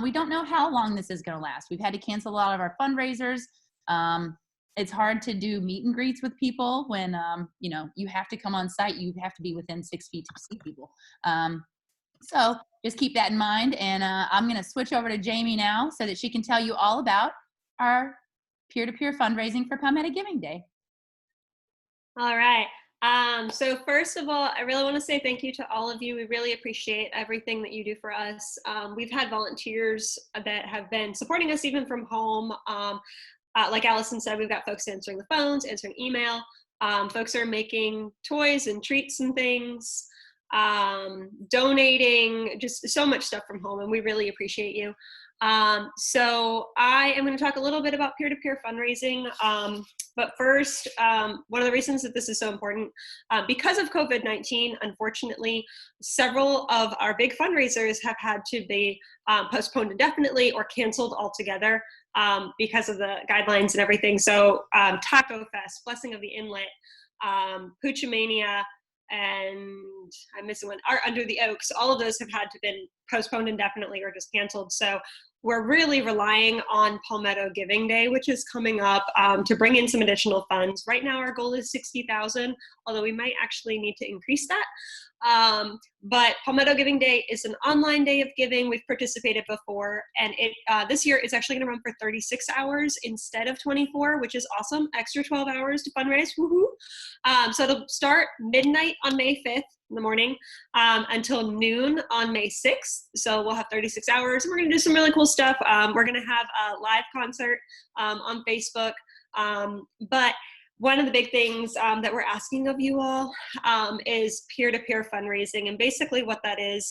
We don't know how long this is going to last. We've had to cancel a lot of our fundraisers. It's hard to do meet and greets with people when, you know, you have to come on site. You have to be within 6 feet to see people. So just keep that in mind. And I'm going to switch over to Jamie now so that she can tell you all about our peer-to-peer fundraising for Palmetto Giving Day. All right. So first of all, I really want to say thank you to all of you. We really appreciate everything that you do for us. We've had volunteers that have been supporting us even from home. Like Allison said, we've got folks answering the phones, answering email. Folks are making toys and treats and things, donating, just so much stuff from home, and we really appreciate you. So I am going to talk a little bit about peer-to-peer fundraising. But first, one of the reasons that this is so important, because of COVID-19, unfortunately, several of our big fundraisers have had to be postponed indefinitely or canceled altogether because of the guidelines and everything. So Taco Fest, Blessing of the Inlet, Puchamania, and I'm missing one, Art Under the Oaks, all of those have had to been postponed indefinitely or just canceled. So we're really relying on Palmetto Giving Day, which is coming up, to bring in some additional funds. Right now, our goal is $60,000, although we might actually need to increase that. But Palmetto Giving Day is an online day of giving. We've participated before, and this year it's actually going to run for 36 hours instead of 24, which is awesome. Extra 12 hours to fundraise. Woohoo! So it'll start midnight on May 5th in the morning until noon on May 6th. So we'll have 36 hours, and we're going to do some really cool stuff. We're going to have a live concert on Facebook, but one of the big things that we're asking of you all is peer-to-peer fundraising. And basically what that is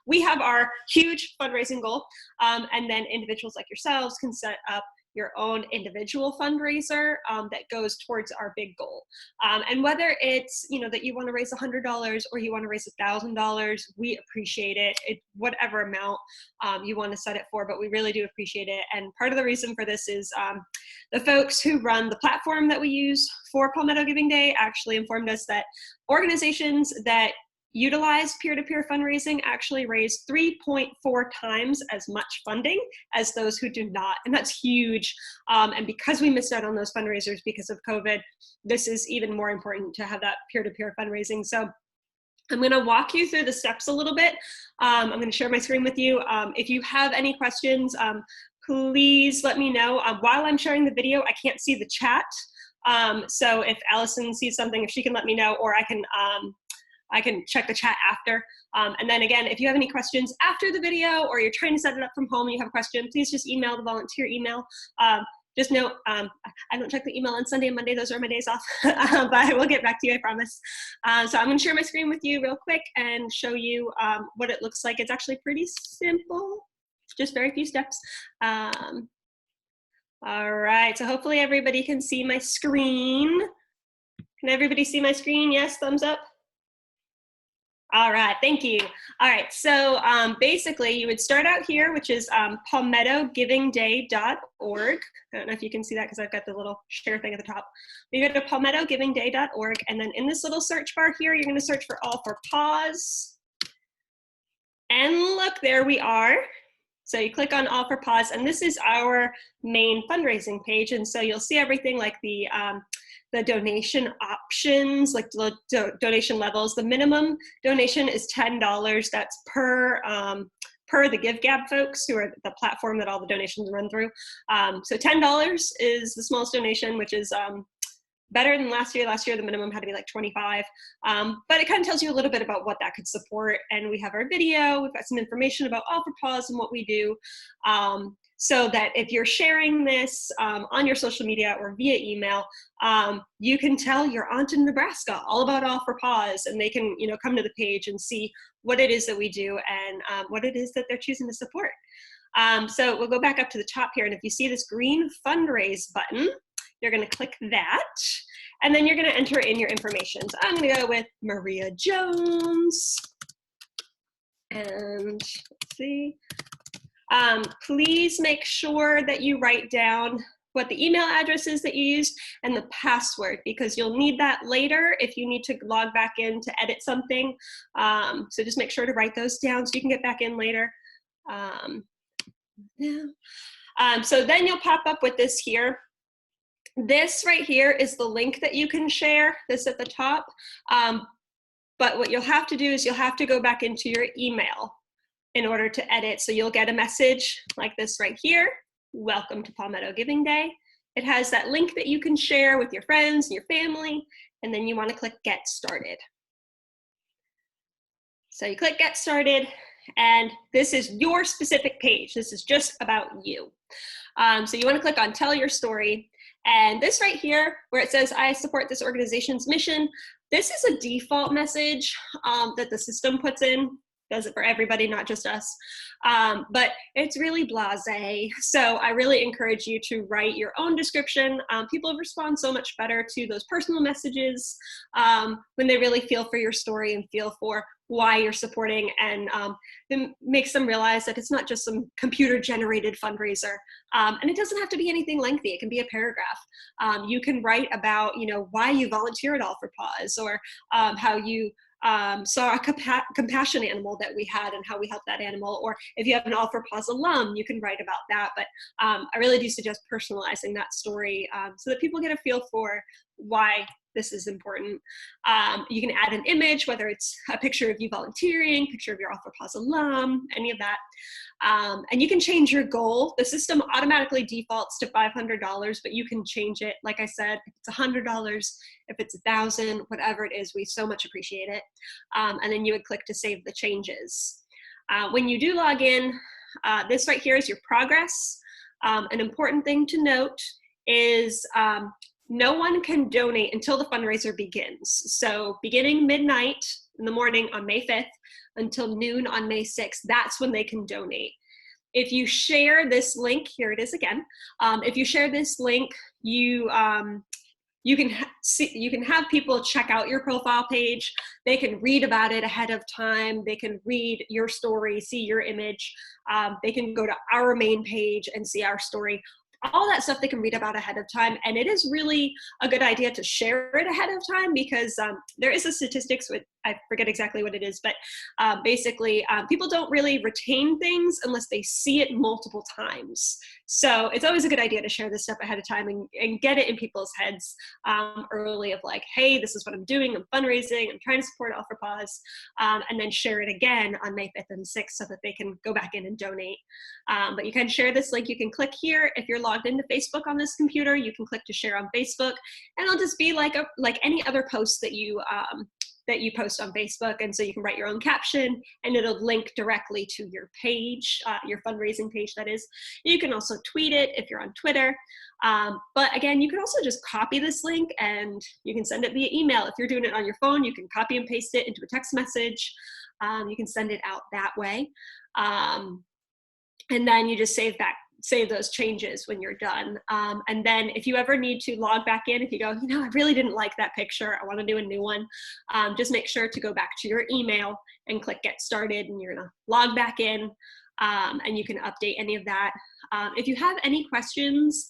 we have our huge fundraising goal, and then individuals like yourselves can set up your own individual fundraiser that goes towards our big goal. And whether it's, you know, that you want to raise $100 or you want to raise $1,000, we appreciate it. Whatever amount you want to set it for, but we really do appreciate it. And part of the reason for this is the folks who run the platform that we use for Palmetto Giving Day actually informed us that organizations that utilize peer-to-peer fundraising actually raise 3.4 times as much funding as those who do not, and that's huge. And because we missed out on those fundraisers because of COVID, this is even more important to have that peer-to-peer fundraising. So I'm going to walk you through the steps a little bit. I'm going to share my screen with you. If you have any questions, please let me know. While I'm sharing the video, I can't see the chat. So if Allison sees something, if she can let me know, or I can check the chat after. And then again, if you have any questions after the video, or you're trying to set it up from home and you have a question, please just email the volunteer email. Just note, I don't check the email on Sunday and Monday. Those are my days off, but I will get back to you, I promise. So I'm gonna share my screen with you real quick and show you what it looks like. It's actually pretty simple, just very few steps. All right, so hopefully everybody can see my screen. Can everybody see my screen? Yes, thumbs up. All right, thank you. All right, so basically you would start out here, which is palmettogivingday.org. I don't know if you can see that because I've got the little share thing at the top. You go to palmettogivingday.org, and then in this little search bar here, you're going to search for All for Pause. And look, there we are. So you click on All for Pause, and this is our main fundraising page. And so you'll see everything like the donation options, like the donation levels. The minimum donation is $10. That's per the GiveGab folks, who are the platform that all the donations run through. So $10 is the smallest donation, which is better than last year. Last year, the minimum had to be like 25. But it kind of tells you a little bit about what that could support. And we have our video. We've got some information about All for Pause and what we do. So that if you're sharing this on your social media or via email, you can tell your aunt in Nebraska all about All for Pause, and they can, you know, come to the page and see what it is that we do and what it is that they're choosing to support. So we'll go back up to the top here, and if you see this green fundraise button, you're going to click that, and then you're going to enter in your information. So I'm going to go with Maria Jones, and let's see. Please make sure that you write down what the email address is that you used and the password, because you'll need that later if you need to log back in to edit something. So just make sure to write those down so you can get back in later. So then you'll pop up with this here. This right here is the link that you can share, this at the top. But what you'll have to do is you'll have to go back into your email in order to edit. So you'll get a message like this right here. Welcome to Palmetto Giving Day. It has that link that you can share with your friends and your family, and then you want to click Get Started. So you click Get Started, and this is your specific page. This is just about you. So you want to click on Tell Your Story. And this right here, where it says, I support this organization's mission, this is a default message that the system puts in. Does it for everybody, not just us. But it's really blasé. So I really encourage you to write your own description. People respond so much better to those personal messages when they really feel for your story and feel for why you're supporting, and it makes them realize that it's not just some computer generated fundraiser. And it doesn't have to be anything lengthy. It can be a paragraph. You can write about, why you volunteer at All for Paws, or how you saw a compassion animal that we had and how we helped that animal. Or if you have an All for Paws alum, you can write about that. But I really do suggest personalizing that story so that people get a feel for why this is important. You can add an image, whether it's a picture of you volunteering, picture of your All for Paws alum, any of that. And you can change your goal. The system automatically defaults to $500, but you can change it. Like I said, if it's $100, if it's $1,000, whatever it is, we so much appreciate it. And then you would click to save the changes. When you do log in, this right here is your progress. An important thing to note is no one can donate until the fundraiser begins. So beginning midnight in the morning on May 5th until noon on May 6th, that's when they can donate. If you share this link, here it is again. If you share this link, you can have people check out your profile page. They can read about it ahead of time. They can read your story, see your image. They can go to our main page and see our story. All that stuff they can read about ahead of time. And it is really a good idea to share it ahead of time, because there is a statistics with, I forget exactly what it is, but basically people don't really retain things unless they see it multiple times. So it's always a good idea to share this stuff ahead of time and get it in people's heads early of like, hey, this is what I'm doing. I'm fundraising. I'm trying to support All for Paws. And then share it again on May 5th and 6th so that they can go back in and donate. But you can share this link. You can click here. If you're logged into Facebook on this computer, you can click to share on Facebook, and it'll just be like any other post that you post on Facebook. And so you can write your own caption, and it'll link directly to your page, your fundraising page, that is. You can also tweet it if you're on Twitter. But again, you can also just copy this link and you can send it via email. If you're doing it on your phone, you can copy and paste it into a text message. You can send it out that way. And then you just save those changes when you're done. And then if you ever need to log back in, if you go, I really didn't like that picture, I want to do a new one, just make sure to go back to your email and click Get Started, and you're going to log back in, and you can update any of that. If you have any questions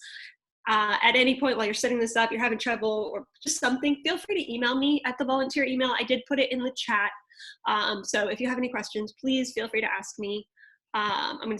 at any point while you're setting this up, you're having trouble or just something, feel free to email me at the volunteer email. I did put it in the chat. So if you have any questions, please feel free to ask me. I'm going to